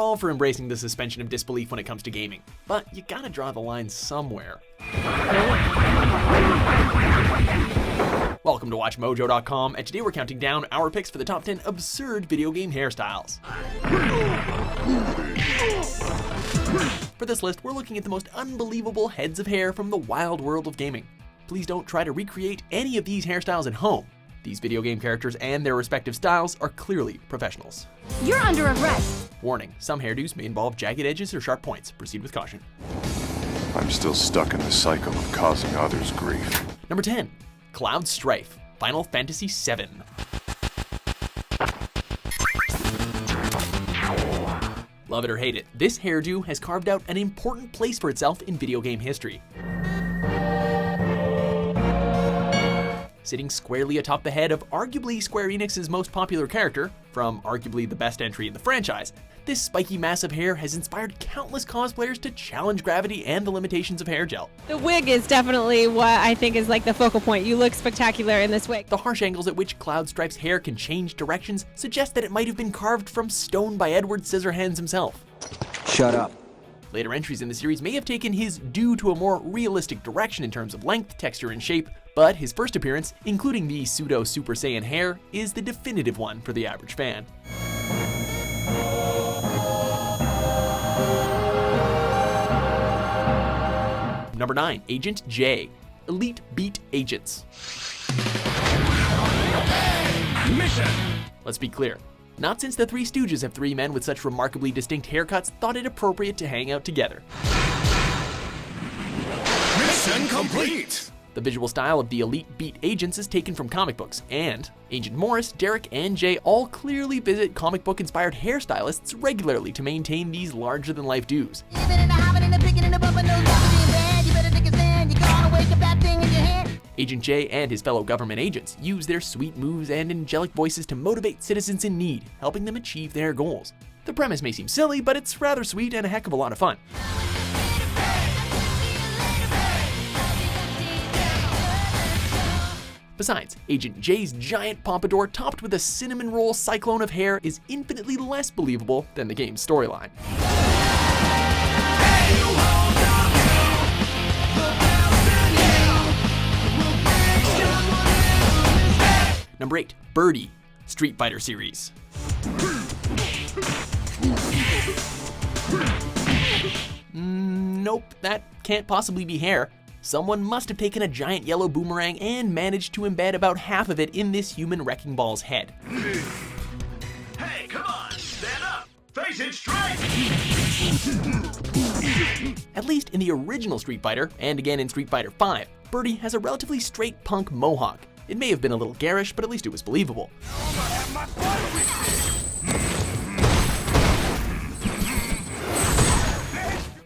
all for embracing the suspension of disbelief when it comes to gaming, but you gotta draw the line somewhere. Welcome to WatchMojo.com, and today we're counting down our picks for the top 10 absurd video game hairstyles. For this list, we're looking at the most unbelievable heads of hair from the wild world of gaming. Please don't try to recreate any of these hairstyles at home. These video game characters and their respective styles are clearly professionals. You're under arrest! Warning, some hairdos may involve jagged edges or sharp points. Proceed with caution. I'm still stuck in the cycle of causing others grief. Number 10. Cloud Strife, Final Fantasy VII. Love it or hate it, this hairdo has carved out an important place for itself in video game history. Sitting squarely atop the head of arguably Square Enix's most popular character, from arguably the best entry in the franchise, this spiky mass of hair has inspired countless cosplayers to challenge gravity and the limitations of hair gel. The wig is definitely what I think is like the focal point. You look spectacular in this wig. The harsh angles at which Cloud Strife's hair can change directions suggest that it might have been carved from stone by Edward Scissorhands himself. Shut up. Later entries in the series may have taken his due to a more realistic direction in terms of length, texture, and shape, but his first appearance, including the pseudo Super Saiyan hair, is the definitive one for the average fan. Number 9, Agent J, Elite Beat Agents. Mission! Let's be clear. Not since the Three Stooges have three men with such remarkably distinct haircuts thought it appropriate to hang out together. Mission complete! The visual style of the Elite Beat Agents is taken from comic books, and Agent Morris, Derek, and Jay all clearly visit comic book-inspired hairstylists regularly to maintain these larger-than-life dues. Agent J and his fellow government agents use their sweet moves and angelic voices to motivate citizens in need, helping them achieve their goals. The premise may seem silly, but it's rather sweet and a heck of a lot of fun. Besides, Agent J's giant pompadour topped with a cinnamon roll cyclone of hair is infinitely less believable than the game's storyline. Number 8, Birdie, Street Fighter series. Nope, that can't possibly be hair. Someone must have taken a giant yellow boomerang and managed to embed about half of it in this human wrecking ball's head. Hey, come on, stand up, face it straight! At least in the original Street Fighter, and again in Street Fighter V, Birdie has a relatively straight punk mohawk. It may have been a little garish, but at least it was believable.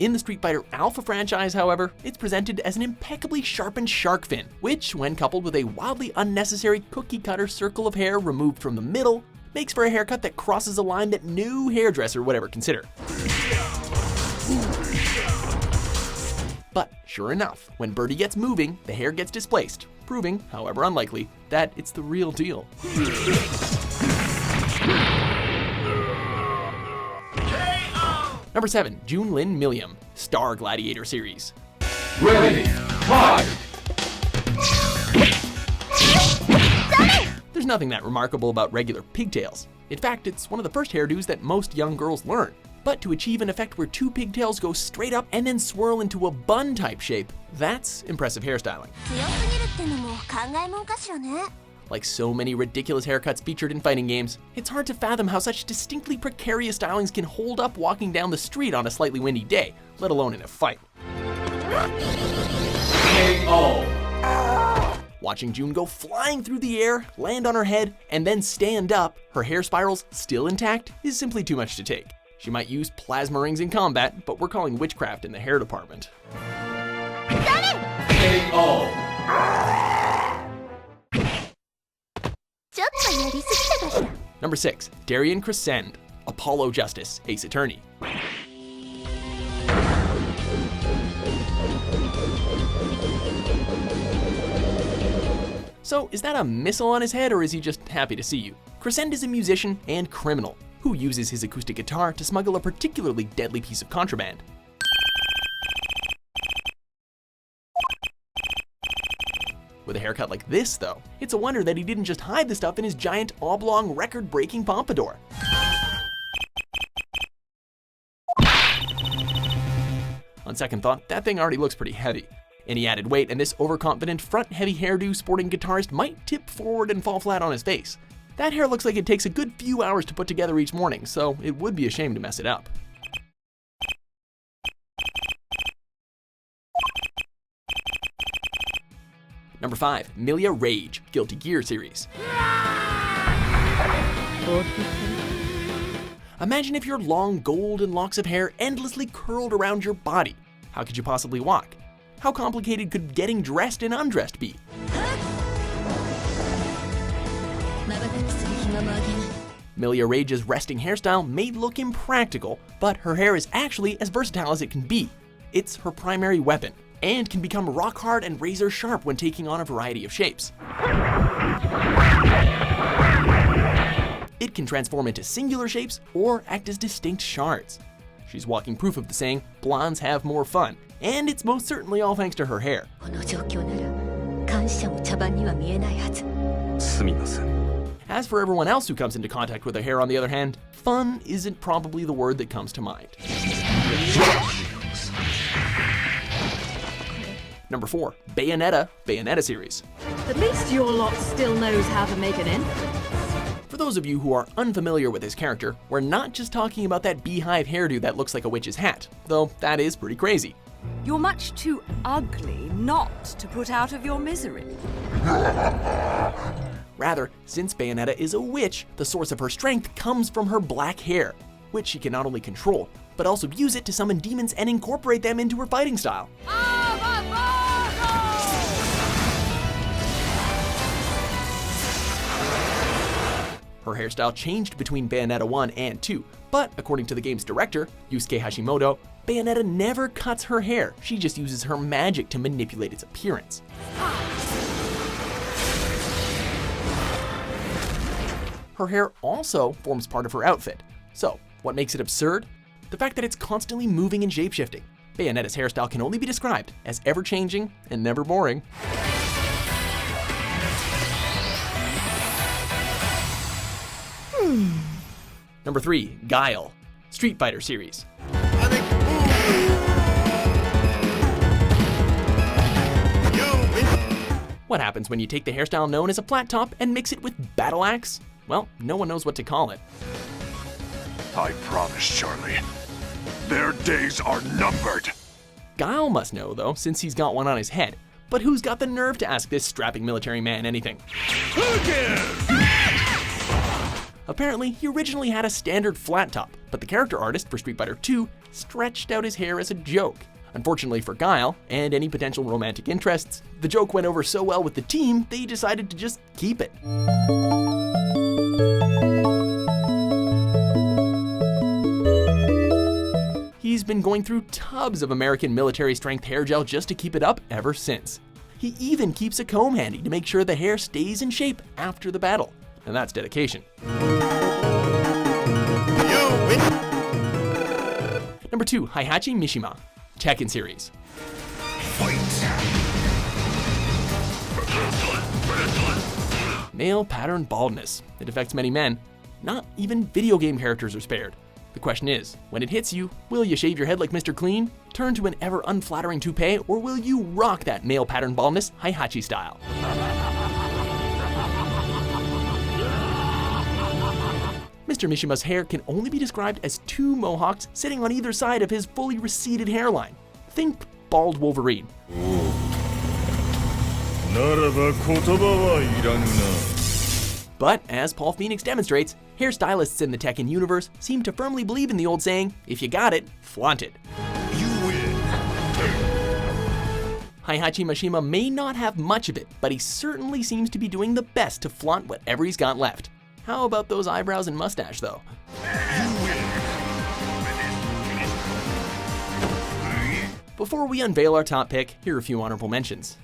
In the Street Fighter Alpha franchise, however, it's presented as an impeccably sharpened shark fin, which, when coupled with a wildly unnecessary cookie-cutter circle of hair removed from the middle, makes for a haircut that crosses a line that no hairdresser would ever consider. But sure enough, when Birdie gets moving, the hair gets displaced, proving, however unlikely, that it's the real deal. Number 7, Junlin Milliam, Star Gladiator series. Ready, fight! There's nothing that remarkable about regular pigtails. In fact, it's one of the first hairdos that most young girls learn. But to achieve an effect where two pigtails go straight up and then swirl into a bun-type shape, that's impressive hairstyling. Like so many ridiculous haircuts featured in fighting games, it's hard to fathom how such distinctly precarious stylings can hold up walking down the street on a slightly windy day, let alone in a fight. KO. Watching June go flying through the air, land on her head, and then stand up, her hair spirals still intact, is simply too much to take. She might use plasma rings in combat, but we're calling witchcraft in the hair department. KO. Number 6, Daryan Crescend, Apollo Justice, Ace Attorney. So is that a missile on his head, or is he just happy to see you? Crescend is a musician and criminal who uses his acoustic guitar to smuggle a particularly deadly piece of contraband. With a haircut like this, though, it's a wonder that he didn't just hide the stuff in his giant oblong record-breaking pompadour. On second thought, that thing already looks pretty heavy. Any added weight and this overconfident front-heavy hairdo sporting guitarist might tip forward and fall flat on his face. That hair looks like it takes a good few hours to put together each morning, so it would be a shame to mess it up. Number 5, Millia Rage, Guilty Gear series. Imagine if your long golden locks of hair endlessly curled around your body. How could you possibly walk? How complicated could getting dressed and undressed be? Millia Rage's resting hairstyle may look impractical, but her hair is actually as versatile as it can be. It's her primary weapon, and can become rock hard and razor sharp when taking on a variety of shapes. It can transform into singular shapes or act as distinct shards. She's walking proof of the saying, blondes have more fun, and it's most certainly all thanks to her hair. As for everyone else who comes into contact with her hair, on the other hand, fun isn't probably the word that comes to mind. Number 4, Bayonetta series. At least your lot still knows how to make an end. For those of you who are unfamiliar with this character, we're not just talking about that beehive hairdo that looks like a witch's hat, though that is pretty crazy. You're much too ugly not to put out of your misery. Rather, since Bayonetta is a witch, the source of her strength comes from her black hair, which she can not only control, but also use it to summon demons and incorporate them into her fighting style. Her hairstyle changed between Bayonetta 1 and 2, but according to the game's director, Yusuke Hashimoto, Bayonetta never cuts her hair, she just uses her magic to manipulate its appearance. Her hair also forms part of her outfit. So, what makes it absurd? The fact that it's constantly moving and shapeshifting. Bayonetta's hairstyle can only be described as ever-changing and never boring. Number 3, Guile, Street Fighter series. What happens when you take the hairstyle known as a flat top and mix it with battle axe? Well, no one knows what to call it. I promise, Charlie. Their days are numbered. Guile must know, though, since he's got one on his head. But who's got the nerve to ask this strapping military man anything? Apparently, he originally had a standard flat top, but the character artist for Street Fighter 2 stretched out his hair as a joke. Unfortunately for Guile, and any potential romantic interests, the joke went over so well with the team, they decided to just keep it. He's been going through tubs of American military strength hair gel just to keep it up ever since. He even keeps a comb handy to make sure the hair stays in shape after the battle. And that's dedication. Number 2, Heihachi Mishima, Tekken series. Male pattern baldness. It affects many men. Not even video game characters are spared. The question is, when it hits you, will you shave your head like Mr. Clean, turn to an ever unflattering toupee, or will you rock that male pattern baldness Heihachi style? Mr. Mishima's hair can only be described as 2 mohawks sitting on either side of his fully receded hairline. Think bald Wolverine. But as Paul Phoenix demonstrates, hairstylists in the Tekken universe seem to firmly believe in the old saying, if you got it, flaunt it. You win. Heihachi Mishima may not have much of it, but he certainly seems to be doing the best to flaunt whatever he's got left. How about those eyebrows and mustache, though? Before we unveil our top pick, here are a few honorable mentions.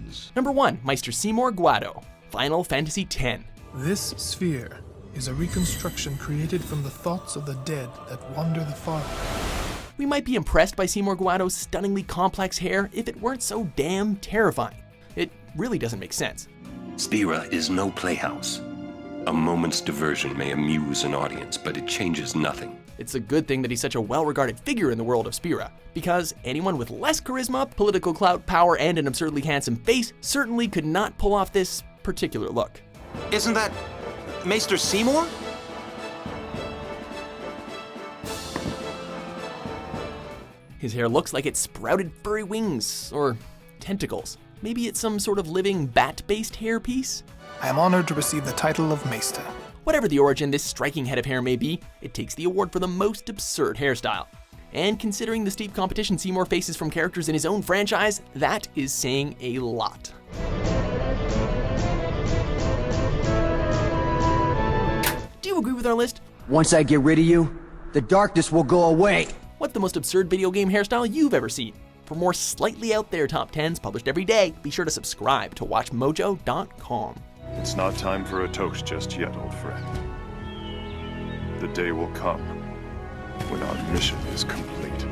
please. Number 1, Meister Seymour Guado, Final Fantasy X. This sphere is a reconstruction created from the thoughts of the dead that wander the far. We might be impressed by Seymour Guado's stunningly complex hair if it weren't so damn terrifying. It really doesn't make sense. Spira is no playhouse. A moment's diversion may amuse an audience, but it changes nothing. It's a good thing that he's such a well-regarded figure in the world of Spira, because anyone with less charisma, political clout, power, and an absurdly handsome face certainly could not pull off this particular look. Isn't that Maester Seymour? His hair looks like it sprouted furry wings, or tentacles. Maybe it's some sort of living bat-based hairpiece? I am honored to receive the title of Maester. Whatever the origin this striking head of hair may be, it takes the award for the most absurd hairstyle. And considering the steep competition Seymour faces from characters in his own franchise, that is saying a lot. Do you agree with our list? Once I get rid of you, the darkness will go away. What's the most absurd video game hairstyle you've ever seen? For more slightly out there top 10s published every day, be sure to subscribe to WatchMojo.com. It's not time for a toast just yet, old friend. The day will come when our mission is complete.